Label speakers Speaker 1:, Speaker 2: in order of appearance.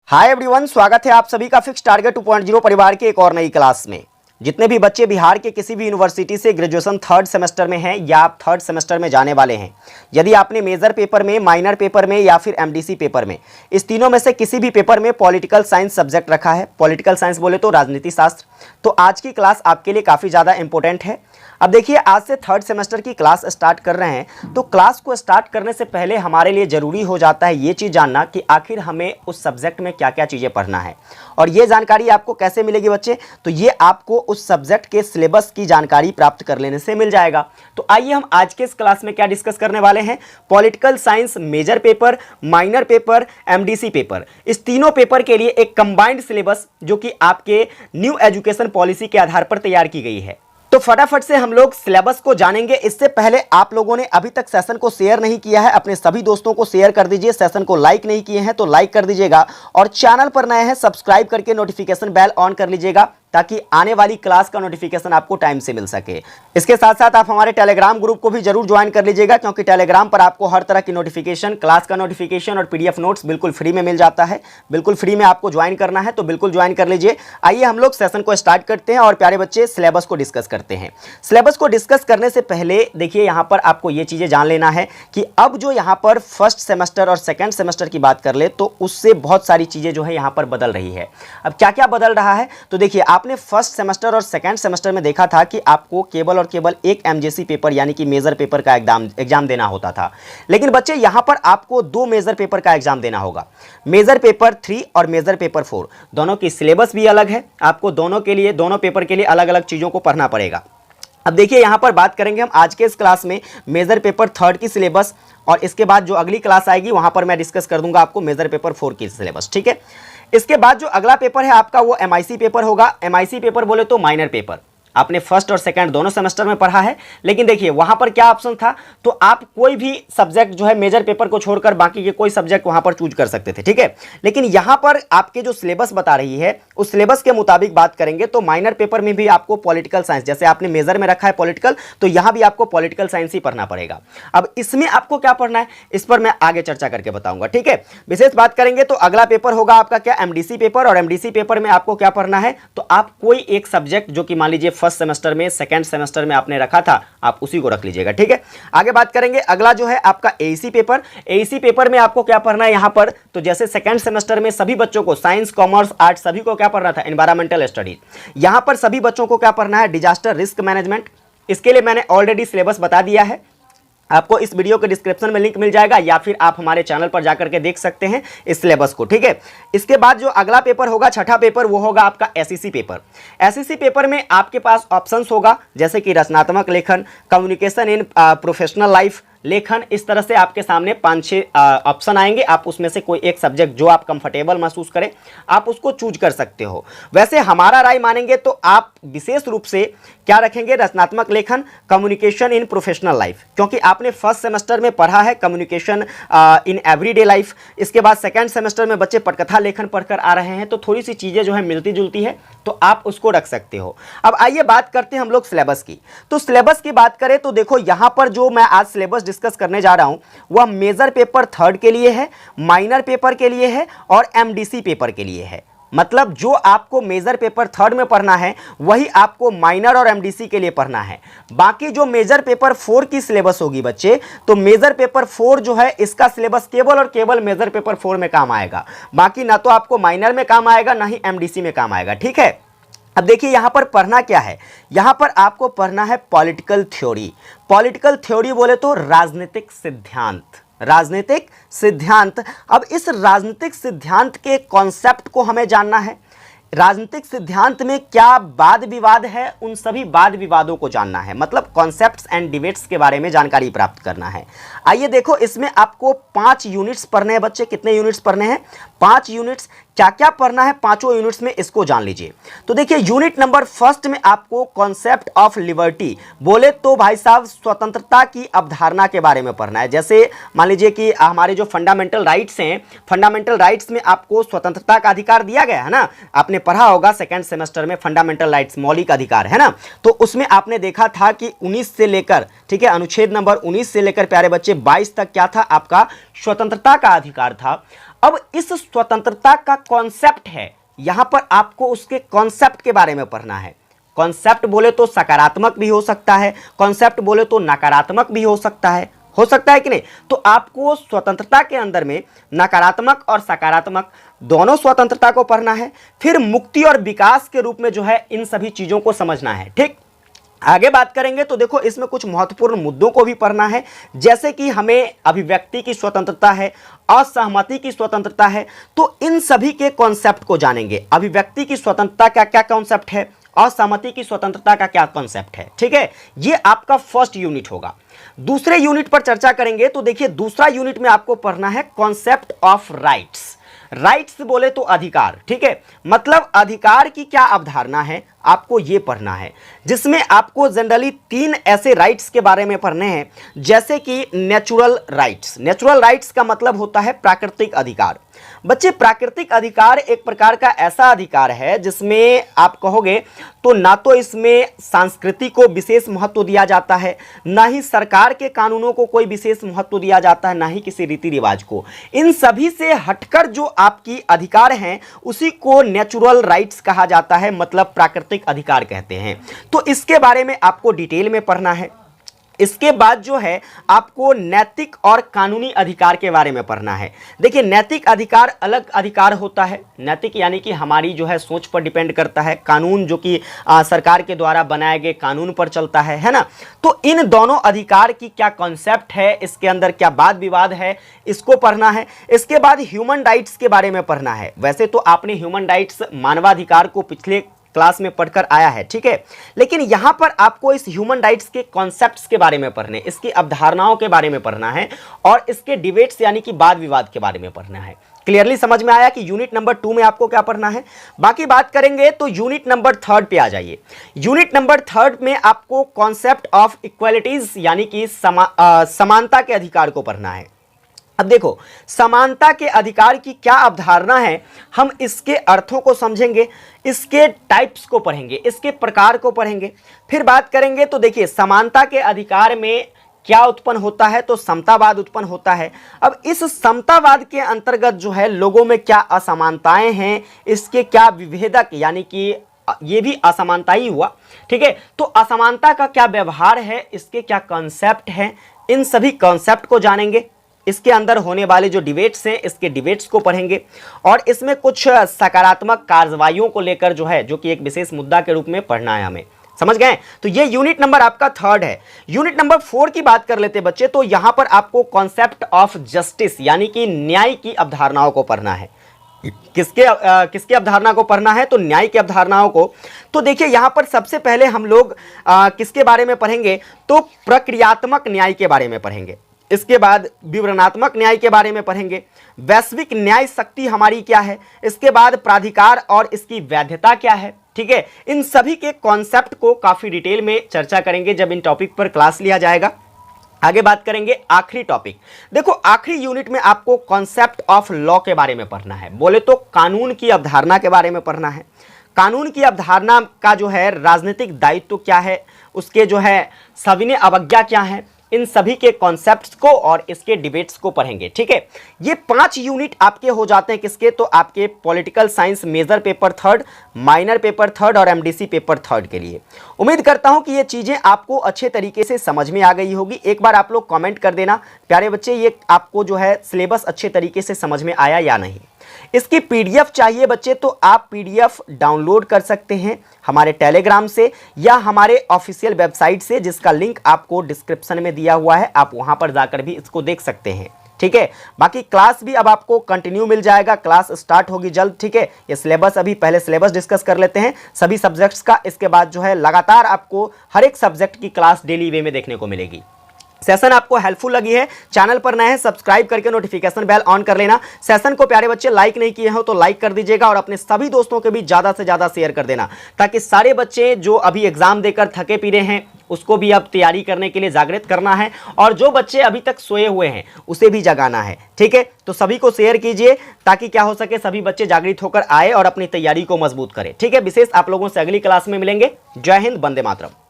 Speaker 1: Hi everyone, स्वागत है आप सभी का फिक्स टारगेट 2.0 परिवार के एक और नई क्लास में। जितने भी बच्चे बिहार के किसी भी यूनिवर्सिटी से ग्रेजुएशन थर्ड सेमेस्टर में हैं या आप थर्ड सेमेस्टर में जाने वाले हैं, यदि आपने मेजर पेपर में, माइनर पेपर में या फिर एमडीसी पेपर में, इस तीनों में से किसी भी पेपर में पॉलिटिकल साइंस सब्जेक्ट रखा है, पॉलिटिकल साइंस बोले तो राजनीति शास्त्र, तो आज की क्लास आपके लिए काफ़ी ज़्यादा इंपॉर्टेंट है। अब देखिए, आज से थर्ड सेमेस्टर की क्लास स्टार्ट कर रहे हैं, तो क्लास को स्टार्ट करने से पहले हमारे लिए ज़रूरी हो जाता है ये चीज़ जानना कि आखिर हमें उस सब्जेक्ट में क्या क्या चीज़ें पढ़ना है। और ये जानकारी आपको कैसे मिलेगी बच्चे? तो ये आपको उस सब्जेक्ट के सिलेबस की जानकारी प्राप्त कर लेने से मिल जाएगा। तो आइए हम आज के इस क्लास में क्या डिस्कस करने वाले हैं। Political science major paper, minor paper, MDC paper, इस तीनों पेपर के लिए एक कंबाइंड सिलेबस जो कि आपके न्यू एजुकेशन पॉलिसी के आधार पर तैयार की गई है। तो फटाफट से हम लोग सिलेबस को जानेंगे। इससे पहले आप लोगों ने अभी तक सेशन को शेयर नहीं किया है, अपने सभी दोस्तों को शेयर कर दीजिए। सेशन को लाइक नहीं किए हैं तो लाइक कर दीजिएगा, और चैनल पर नए हैं सब्सक्राइब करके नोटिफिकेशन बेल ऑन कर लीजिएगा ताकि आने वाली क्लास का नोटिफिकेशन आपको टाइम से मिल सके। इसके साथ साथ आप हमारे टेलीग्राम ग्रुप को भी जरूर ज्वाइन कर लीजिएगा, क्योंकि टेलीग्राम पर आपको हर तरह की नोटिफिकेशन, क्लास का नोटिफिकेशन और पीडीएफ नोट्स बिल्कुल फ्री में मिल जाता है। बिल्कुल फ्री में आपको ज्वाइन करना है तो बिल्कुल ज्वाइन कर लीजिए। आइए हम लोग सेशन को स्टार्ट करते हैं और प्यारे बच्चे सिलेबस को डिस्कस करते हैं। सिलेबस को डिस्कस करने से पहले देखिए, यहाँ पर आपको ये चीज़ें जान लेना है कि अब जो यहाँ पर फर्स्ट सेमेस्टर और सेकेंड सेमेस्टर की बात कर ले तो उससे बहुत सारी चीज़ें जो है यहाँ पर बदल रही है। अब क्या क्या बदल रहा है, तो देखिए, आपने फर्स्ट सेमेस्टर और सेकेंड सेमेस्टर में देखा था कि आपको केवल और केवल एक एमजेसी पेपर यानी कि मेजर पेपर का एग्जाम देना होता था। लेकिन बच्चे, यहां पर आपको दो मेजर पेपर का एग्जाम देना होगा। मेजर पेपर 3 और मेजर पेपर 4, दोनों की सिलेबस भी अलग है। आपको दोनों पेपर के लिए अलग अलग चीज़ों को पढ़ना पड़ेगा। अब देखिए, यहां पर बात करेंगे हम आज के इस क्लास में मेजर पेपर 3 की सिलेबस, और इसके बाद जो अगली क्लास आएगी वहां पर मैं डिस्कस कर दूंगा आपको मेजर पेपर 4 की सिलेबस। ठीक है, इसके बाद जो अगला पेपर है आपका वो एमआईसी पेपर होगा। एमआईसी पेपर बोले तो माइनर पेपर, आपने फर्स्ट और सेकंड दोनों सेमेस्टर में पढ़ा है। लेकिन देखिए, वहां पर क्या ऑप्शन था, तो आप कोई भी सब्जेक्ट जो है मेजर पेपर को छोड़कर बाकी के कोई सब्जेक्ट वहां पर चूज कर सकते थे। ठीक है, लेकिन यहां पर आपके जो सिलेबस बता रही है उस सिलेबस के मुताबिक बात करेंगे तो माइनर पेपर में भी आपको पॉलिटिकल साइंस, जैसे आपने मेजर में रखा है पॉलिटिकल, तो यहां भी आपको पॉलिटिकल साइंस ही पढ़ना पड़ेगा। अब इसमें आपको क्या पढ़ना है, इस पर मैं आगे चर्चा करके बताऊंगा। ठीक है, विशेष बात करेंगे तो अगला पेपर होगा आपका क्या, एमडीसी पेपर। और एमडीसी पेपर में आपको क्या पढ़ना है, तो आप कोई एक सब्जेक्ट जो कि मान लीजिए फर्स्ट सेमेस्टर में, सेकेंड सेमेस्टर में आपने रखा था, आप उसी को रख लीजिएगा। ठीक है, आगे बात करेंगे। अगला जो है आपका एईसी पेपर। एईसी पेपर में आपको क्या पढ़ना है यहां पर, तो जैसे सेकेंड सेमेस्टर में सभी बच्चों को साइंस, कॉमर्स, आर्ट्स सभी को क्या पढ़ना था, एनवायरमेंटल स्टडीज। यहां पर सभी बच्चों को क्या पढ़ना है, डिजास्टर रिस्क मैनेजमेंट। इसके लिए मैंने ऑलरेडी सिलेबस बता दिया है, आपको इस वीडियो के डिस्क्रिप्शन में लिंक मिल जाएगा, या फिर आप हमारे चैनल पर जाकर के देख सकते हैं इस सिलेबस को। ठीक है, इसके बाद जो अगला पेपर होगा, छठा पेपर, वो होगा आपका एसईसी पेपर। एसईसी पेपर में आपके पास ऑप्शंस होगा जैसे कि रचनात्मक लेखन, कम्युनिकेशन इन प्रोफेशनल लाइफ, लेखन। इस तरह से आपके सामने 5-6 ऑप्शन आएंगे। आप उसमें से कोई एक सब्जेक्ट जो आप कंफर्टेबल महसूस करें आप उसको चूज कर सकते हो। वैसे हमारा राय मानेंगे तो आप विशेष रूप से क्या रखेंगे, रचनात्मक लेखन, कम्युनिकेशन इन प्रोफेशनल लाइफ, क्योंकि आपने फर्स्ट सेमेस्टर में पढ़ा है कम्युनिकेशन इन एवरीडे लाइफ। इसके बाद सेकेंड सेमेस्टर में बच्चे पटकथा लेखन पढ़कर आ रहे हैं, तो थोड़ी सी चीज़ें जो है मिलती जुलती है, तो आप उसको रख सकते हो। अब आइए बात करते हैं हम लोग सिलेबस की। तो सिलेबस की बात करें तो देखो, यहां पर जो मैं आज सिलेबस डिस्कस करने जा रहा हूं वह मेजर पेपर 3 के लिए है, माइनर पेपर के लिए है और एमडीसी पेपर के लिए है। मतलब जो आपको मेजर पेपर 3 में पढ़ना है वही आपको माइनर और एमडीसी के लिए पढ़ना है। बाकी जो मेजर पेपर 4 की सिलेबस होगी बच्चे, तो मेजर पेपर 4 जो है इसका सिलेबस केवल और केवल मेजर पेपर 4 में काम आएगा। बाकी ना तो आपको माइनर में काम आएगा ना ही एमडीसी में काम आएगा। ठीक है, अब देखिए यहां पर पढ़ना क्या है, यहां पर आपको पढ़ना है पॉलिटिकल थ्योरी। पॉलिटिकल थ्योरी बोले तो राजनीतिक सिद्धांत, राजनीतिक सिद्धांत। अब इस राजनीतिक सिद्धांत के कॉन्सेप्ट को हमें जानना है। राजनीतिक सिद्धांत में क्या वाद विवाद है, उन सभी वाद विवादों को जानना है, मतलब कॉन्सेप्ट्स एंड डिबेट्स के बारे में जानकारी प्राप्त करना है। आइए देखो, इसमें आपको 5 यूनिट्स पढ़ने हैं बच्चे। कितने यूनिट्स पढ़ने हैं, 5 यूनिट्स। क्या क्या पढ़ना है पांचों यूनिट्स में, इसको जान लीजिए। तो देखिए, यूनिट नंबर फर्स्ट में आपको कॉन्सेप्ट ऑफ लिबर्टी, बोले तो भाई साहब स्वतंत्रता की अवधारणा के बारे में पढ़ना है। जैसे मान लीजिए कि हमारे जो फंडामेंटल राइट्स हैं, फंडामेंटल राइट्स में आपको स्वतंत्रता का अधिकार दिया गया है ना, आपने पढ़ा होगा सेकेंड सेमेस्टर में फंडामेंटल राइट्स, मौलिक अधिकार है ना। तो उसमें आपने देखा था कि 19 से लेकर, ठीक है, अनुच्छेद नंबर 19 से लेकर प्यारे बच्चे 22 तक क्या था, आपका स्वतंत्रता का अधिकार था। अब इस स्वतंत्रता का कॉन्सेप्ट है, यहां पर आपको उसके कॉन्सेप्ट के बारे में पढ़ना है। कॉन्सेप्ट बोले तो सकारात्मक भी हो सकता है, कॉन्सेप्ट बोले तो नकारात्मक भी हो सकता है कि नहीं। तो आपको स्वतंत्रता के अंदर में नकारात्मक और सकारात्मक दोनों स्वतंत्रता को पढ़ना है, फिर मुक्ति और विकास के रूप में जो है इन सभी चीजों को समझना है। ठीक, आगे बात करेंगे तो देखो इसमें कुछ महत्वपूर्ण मुद्दों को भी पढ़ना है, जैसे कि हमें अभिव्यक्ति की स्वतंत्रता है, असहमति की स्वतंत्रता है, तो इन सभी के कॉन्सेप्ट को जानेंगे। अभिव्यक्ति की स्वतंत्रता का क्या कॉन्सेप्ट है, असहमति की स्वतंत्रता का क्या कॉन्सेप्ट है। ठीक है, ये आपका फर्स्ट यूनिट होगा। दूसरे यूनिट पर चर्चा करेंगे तो देखिए दूसरा यूनिट में आपको पढ़ना है कॉन्सेप्ट ऑफ राइट्स। राइट्स बोले तो अधिकार, ठीक है, मतलब अधिकार की क्या अवधारणा है आपको ये पढ़ना है, जिसमें आपको जनरली 3 ऐसे राइट्स के बारे में पढ़ने हैं, जैसे कि नेचुरल राइट्स। नेचुरल राइट्स का मतलब होता है प्राकृतिक अधिकार। बच्चे, प्राकृतिक अधिकार एक प्रकार का ऐसा अधिकार है जिसमें आप कहोगे तो ना तो इसमें संस्कृति को विशेष महत्व दिया जाता है, ना ही सरकार के कानूनों को कोई विशेष महत्व दिया जाता है, ना ही किसी रीति रिवाज को। इन सभी से हटकर जो आपकी अधिकार हैं उसी को नेचुरल राइट्स कहा जाता है, मतलब प्राकृतिक अधिकार कहते हैं। तो इसके बारे में आपको डिटेल में पढ़ना है। इसके बाद जो है आपको नैतिक और कानूनी अधिकार के बारे में पढ़ना है। देखिए नैतिक अधिकार अलग अधिकार होता है, नैतिक यानी कि हमारी जो है सोच पर डिपेंड करता है, कानून जो कि सरकार के द्वारा बनाए गए कानून पर चलता है ना। तो इन दोनों अधिकार की क्या कॉन्सेप्ट है, इसके अंदर क्या वाद विवाद है, इसको पढ़ना है। इसके बाद ह्यूमन राइट्स के बारे में पढ़ना है। वैसे तो आपने ह्यूमन राइट्स मानवाधिकार को पिछले क्लास में पढ़कर आया है, ठीक है, लेकिन यहां पर आपको इस ह्यूमन राइट्स के कॉन्सेप्ट्स के बारे में पढ़ने, इसकी अवधारणाओं के बारे में पढ़ना है और इसके डिबेट्स यानी कि वाद विवाद के बारे में पढ़ना है। क्लियरली समझ में आया कि यूनिट नंबर 2 में आपको क्या पढ़ना है। बाकी बात करेंगे तो यूनिट नंबर 3 पे आ जाइए। यूनिट नंबर 3 में आपको कॉन्सेप्ट ऑफ इक्वालिटीज यानी कि समानता के अधिकार को पढ़ना है। अब देखो समानता के अधिकार की क्या अवधारणा है, हम इसके अर्थों को समझेंगे, इसके टाइप्स को पढ़ेंगे, इसके प्रकार को पढ़ेंगे, फिर बात करेंगे तो देखिए समानता के अधिकार में क्या उत्पन्न होता है, तो समतावाद उत्पन्न होता है। अब इस समतावाद के अंतर्गत जो है लोगों में क्या असमानताएं हैं, इसके क्या विभेदक यानी कि ये भी असमानता ही हुआ, ठीक है। तो असमानता का क्या व्यवहार है, इसके क्या कॉन्सेप्ट हैं, इन सभी कॉन्सेप्ट को जानेंगे। इसके अंदर होने वाले जो डिबेट्स हैं इसके डिबेट्स को पढ़ेंगे और इसमें कुछ सकारात्मक कार्रवाइयों को लेकर जो है, जो कि एक विशेष मुद्दा के रूप में पढ़ना है हमें। समझ गए? तो ये यूनिट नंबर आपका 3 है। यूनिट नंबर 4 की बात कर लेते बच्चे, तो यहां पर आपको कॉन्सेप्ट ऑफ जस्टिस यानी कि न्याय की अवधारणाओं को पढ़ना है। किसके अवधारणा को पढ़ना है, तो न्याय की अवधारणाओं को। तो देखिए यहां पर सबसे पहले हम लोग किसके बारे में पढ़ेंगे, तो प्रक्रियात्मक न्याय के बारे में पढ़ेंगे। इसके बाद विवरणात्मक न्याय के बारे में पढ़ेंगे, वैश्विक न्याय शक्ति हमारी क्या है, इसके बाद प्राधिकार और इसकी वैधता क्या है, ठीक है। इन सभी के कॉन्सेप्ट को काफी डिटेल में चर्चा करेंगे जब इन टॉपिक पर क्लास लिया जाएगा। आगे बात करेंगे आखिरी टॉपिक। देखो आखिरी यूनिट में आपको कॉन्सेप्ट ऑफ लॉ के बारे में पढ़ना है, बोले तो कानून की अवधारणा के बारे में पढ़ना है। कानून की अवधारणा का जो है राजनीतिक दायित्व क्या है, उसके जो है सविनय अवज्ञा क्या है, इन सभी के कॉन्सेप्ट्स को और इसके डिबेट्स को पढ़ेंगे, ठीक है। ये 5 यूनिट आपके हो जाते हैं किसके, तो आपके political science major paper 3, minor paper 3 और एमडीसी पेपर 3 के लिए। उम्मीद करता हूं कि ये चीजें आपको अच्छे तरीके से समझ में आ गई होगी। एक बार आप लोग कमेंट कर देना प्यारे बच्चे, ये आपको जो है सिलेबस अच्छे तरीके से समझ में आया या नहीं। इसकी पीडीएफ चाहिए बच्चे तो आप पीडीएफ डाउनलोड कर सकते हैं हमारे टेलीग्राम से या हमारे ऑफिशियल वेबसाइट से, जिसका लिंक आपको डिस्क्रिप्शन में दिया हुआ है, आप वहां पर जाकर भी इसको देख सकते हैं, ठीक है। बाकी क्लास भी अब आपको कंटिन्यू मिल जाएगा, क्लास स्टार्ट होगी जल्द, ठीक है। ये सिलेबस अभी पहले सिलेबस डिस्कस कर लेते हैं सभी सब्जेक्ट्स का, इसके बाद जो है लगातार आपको हर एक सब्जेक्ट की क्लास डेली वे में देखने को मिलेगी। सेशन आपको हेल्पफुल लगी है, चैनल पर नए हैं सब्सक्राइब करके नोटिफिकेशन बेल ऑन कर लेना। सेशन को प्यारे बच्चे लाइक नहीं किए हो तो लाइक कर दीजिएगा और अपने सभी दोस्तों के बीच ज़्यादा से ज़्यादा शेयर कर देना, ताकि सारे बच्चे जो अभी एग्जाम देकर थके पीरे हैं उसको भी अब तैयारी करने के लिए जागृत करना है, और जो बच्चे अभी तक सोए हुए हैं उसे भी जगाना है, ठीक है। तो सभी को शेयर कीजिए ताकि क्या हो सके, सभी बच्चे जागृत होकर आए और अपनी तैयारी को मजबूत करें, ठीक है। विशेष आप लोगों से अगली क्लास में मिलेंगे। जय हिंद, वंदे मातरम।